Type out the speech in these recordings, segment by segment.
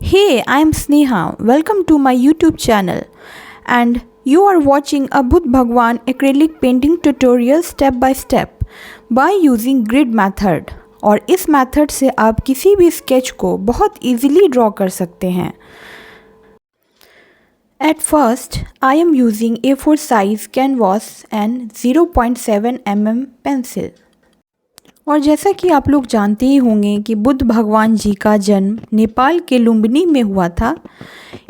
Hey, I'm Sneha. Welcome to my YouTube channel. And you are watching a Bhagwan Acrylic painting tutorial step by step by using grid method. और इस method से आप किसी भी sketch को बहुत easily draw कर सकते हैं. At first, I am using A4 size canvas and 0.7 mm pencil. और जैसा कि आप लोग जानते ही होंगे कि बुद्ध भगवान जी का जन्म नेपाल के लुम्बिनी में हुआ था.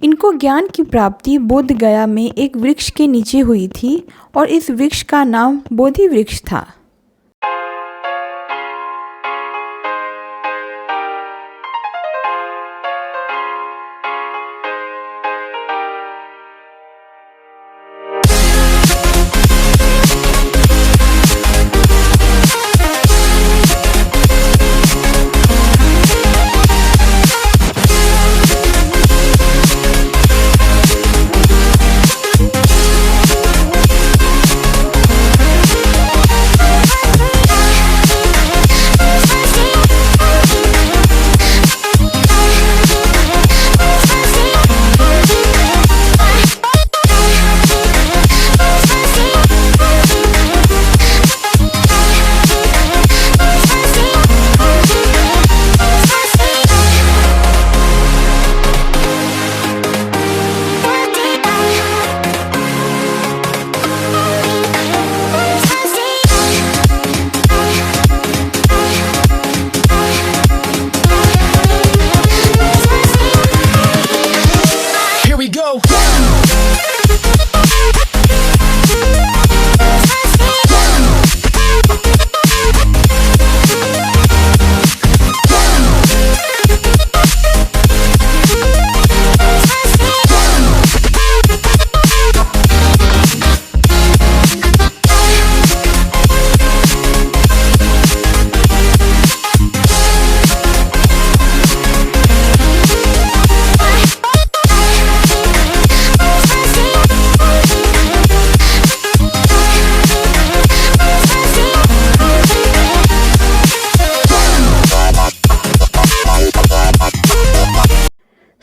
इनको ज्ञान की प्राप्ति बोध गया में एक वृक्ष के नीचे हुई थी और इस वृक्ष का नाम बोधि वृक्ष था.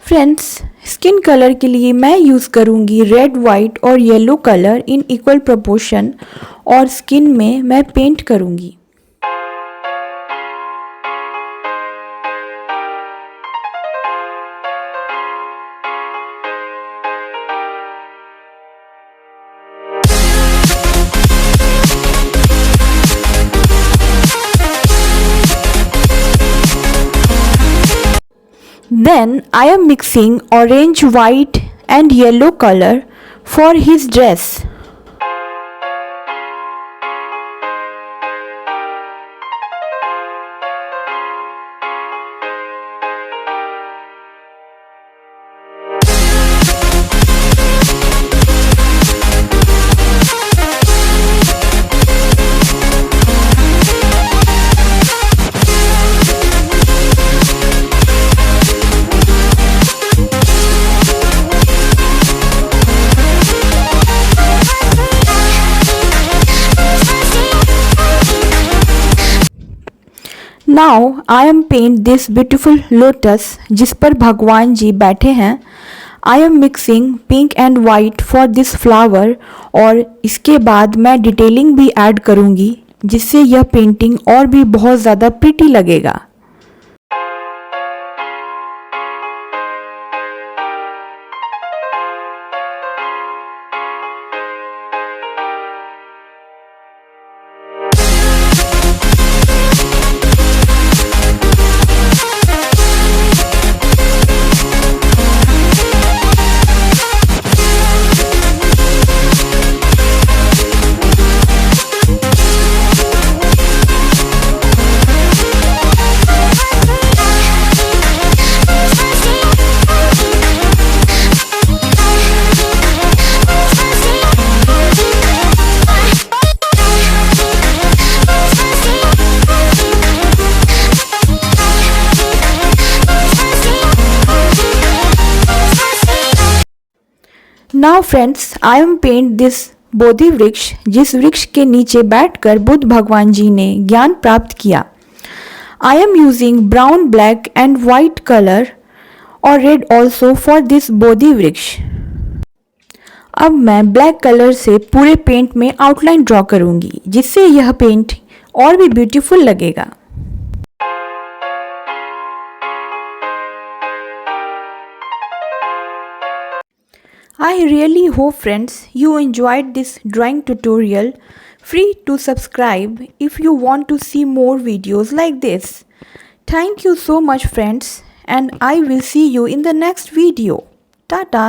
फ्रेंड्स, स्किन कलर के लिए मैं यूज़ करूँगी रेड, वाइट और yellow colour in equal proportion और स्किन में मैं पेंट करूँगी. Then I am mixing orange, white and yellow color for his dress. Now I am paint this beautiful lotus जिस पर भगवान जी बैठे हैं. I am mixing pink and white for this flower और इसके बाद मैं डिटेलिंग भी ऐड करूँगी जिससे यह पेंटिंग और भी बहुत ज़्यादा प्रिटी लगेगा. Now friends, I am paint this बोधि वृक्ष जिस वृक्ष के नीचे बैठकर बुद्ध भगवान जी ने ज्ञान प्राप्त किया. I am using brown, black and white color और रेड ऑल्सो फॉर दिस बोधि वृक्ष। अब मैं ब्लैक कलर से पूरे पेंट में आउटलाइन ड्रॉ करूंगी, जिससे यह पेंट और भी ब्यूटीफुल लगेगा। I really hope friends you enjoyed this drawing tutorial. Free to subscribe if you want to see more videos like this. Thank you so much friends, and I will see you in the next video. Tata.